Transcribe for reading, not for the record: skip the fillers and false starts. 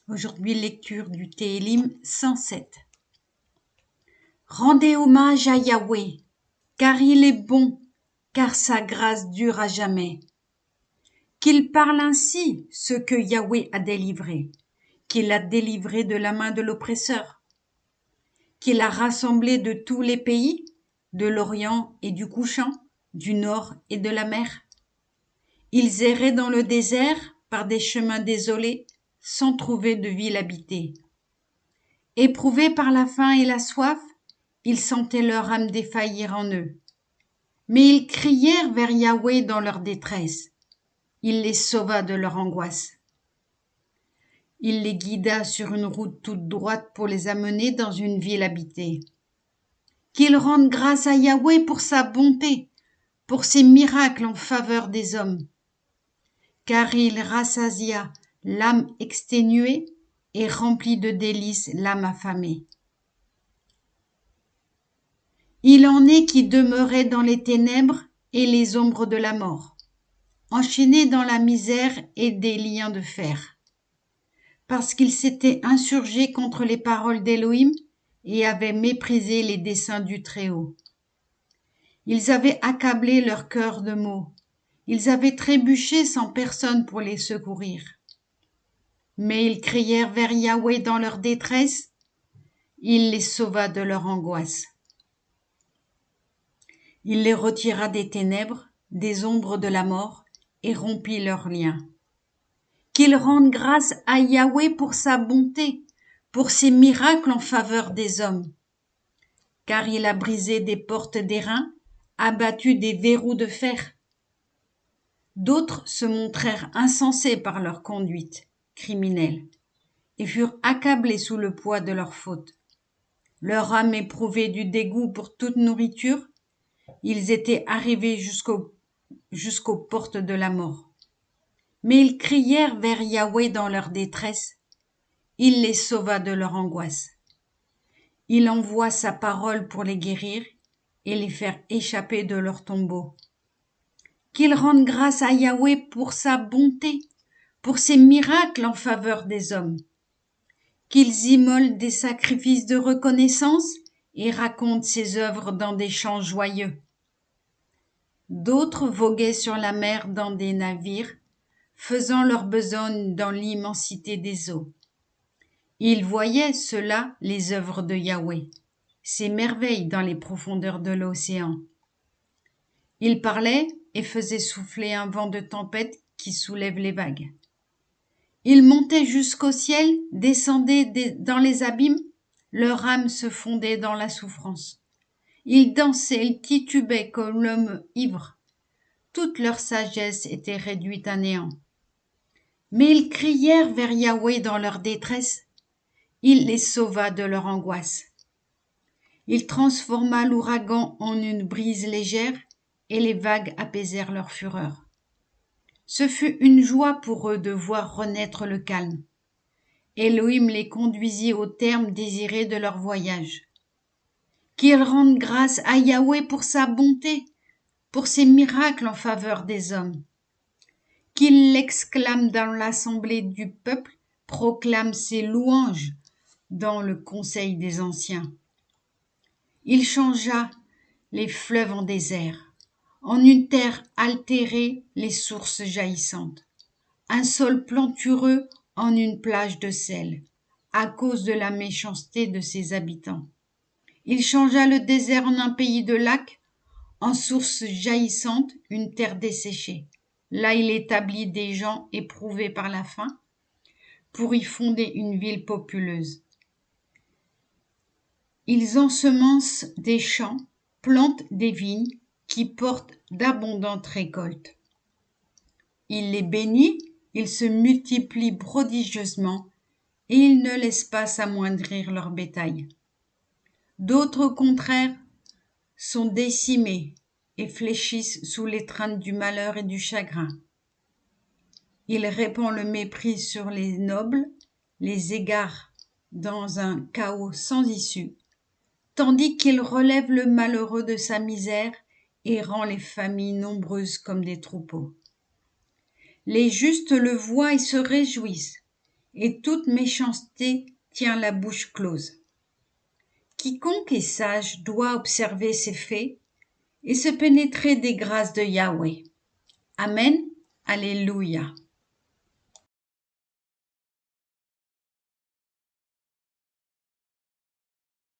Aujourd'hui, lecture du Télim 107. Rendez hommage à Yahweh, car il est bon, car sa grâce dure à jamais. Qu'il parle ainsi ce que Yahweh a délivré, qu'il a délivré de la main de l'oppresseur, qu'il a rassemblé de tous les pays, de l'Orient et du Couchant, du Nord et de la mer. Ils erraient dans le désert par des chemins désolés, sans trouver de ville habitée. Éprouvés par la faim et la soif, ils sentaient leur âme défaillir en eux. Mais ils crièrent vers Yahweh dans leur détresse. Il les sauva de leur angoisse. Il les guida sur une route toute droite pour les amener dans une ville habitée. Qu'ils rendent grâce à Yahweh pour sa bonté, pour ses miracles en faveur des hommes. Car il rassasia l'âme exténuée et remplit de délices l'âme affamée. Il en est qui demeuraient dans les ténèbres et les ombres de la mort, enchaînés dans la misère et des liens de fer, parce qu'ils s'étaient insurgés contre les paroles d'Élohim et avaient méprisé les desseins du Très-Haut. Ils avaient accablé leur cœur de maux, ils avaient trébuché sans personne pour les secourir. Mais ils crièrent vers Yahweh dans leur détresse, il les sauva de leur angoisse. Il les retira des ténèbres, des ombres de la mort, et rompit leurs liens. Qu'ils rendent grâce à Yahweh pour sa bonté, pour ses miracles en faveur des hommes. Car il a brisé des portes d'airain, abattu des verrous de fer. D'autres se montrèrent insensés par leur conduite criminelle, et furent accablés sous le poids de leurs fautes. Leur âme éprouvait du dégoût pour toute nourriture, ils étaient arrivés jusqu'aux portes de la mort. Mais ils crièrent vers Yahweh dans leur détresse. Il les sauva de leur angoisse. Il envoie sa parole pour les guérir et les faire échapper de leur tombeau. Qu'ils rendent grâce à Yahweh pour sa bonté, pour ses miracles en faveur des hommes. Qu'ils immolent des sacrifices de reconnaissance et racontent ses œuvres dans des chants joyeux. D'autres voguaient sur la mer dans des navires, faisant leur besogne dans l'immensité des eaux. Ils voyaient, ceux-là, les œuvres de Yahweh, ses merveilles dans les profondeurs de l'océan. Ils parlaient et faisaient souffler un vent de tempête qui soulève les vagues. Ils montaient jusqu'au ciel, descendaient dans les abîmes, leur âme se fondait dans la souffrance. Ils dansaient, ils titubaient comme l'homme ivre. Toute leur sagesse était réduite à néant. Mais ils crièrent vers Yahweh dans leur détresse. Il les sauva de leur angoisse. Il transforma l'ouragan en une brise légère et les vagues apaisèrent leur fureur. Ce fut une joie pour eux de voir renaître le calme. Elohim les conduisit au terme désiré de leur voyage. Qu'ils rendent grâce à Yahweh pour sa bonté, pour ses miracles en faveur des hommes. Qu'ils l'exclament dans l'assemblée du peuple, proclament ses louanges dans le conseil des anciens. Il changea les fleuves en désert, en une terre altérée les sources jaillissantes, un sol plantureux en une plage de sel, à cause de la méchanceté de ses habitants. Il changea le désert en un pays de lacs, en sources jaillissantes une terre desséchée. Là il établit des gens éprouvés par la faim, pour y fonder une ville populeuse. Ils ensemencent des champs, plantent des vignes qui portent d'abondantes récoltes. Il les bénit, ils se multiplient prodigieusement et ils ne laissent pas s'amoindrir leur bétail. D'autres, au contraire, sont décimés et fléchissent sous l'étreinte du malheur et du chagrin. Il répand le mépris sur les nobles, les égare dans un chaos sans issue, tandis qu'il relève le malheureux de sa misère et rend les familles nombreuses comme des troupeaux. Les justes le voient et se réjouissent. et toute méchanceté tient la bouche close. Quiconque est sage doit observer ces faits et se pénétrer des grâces de Yahweh. Amen. Alléluia.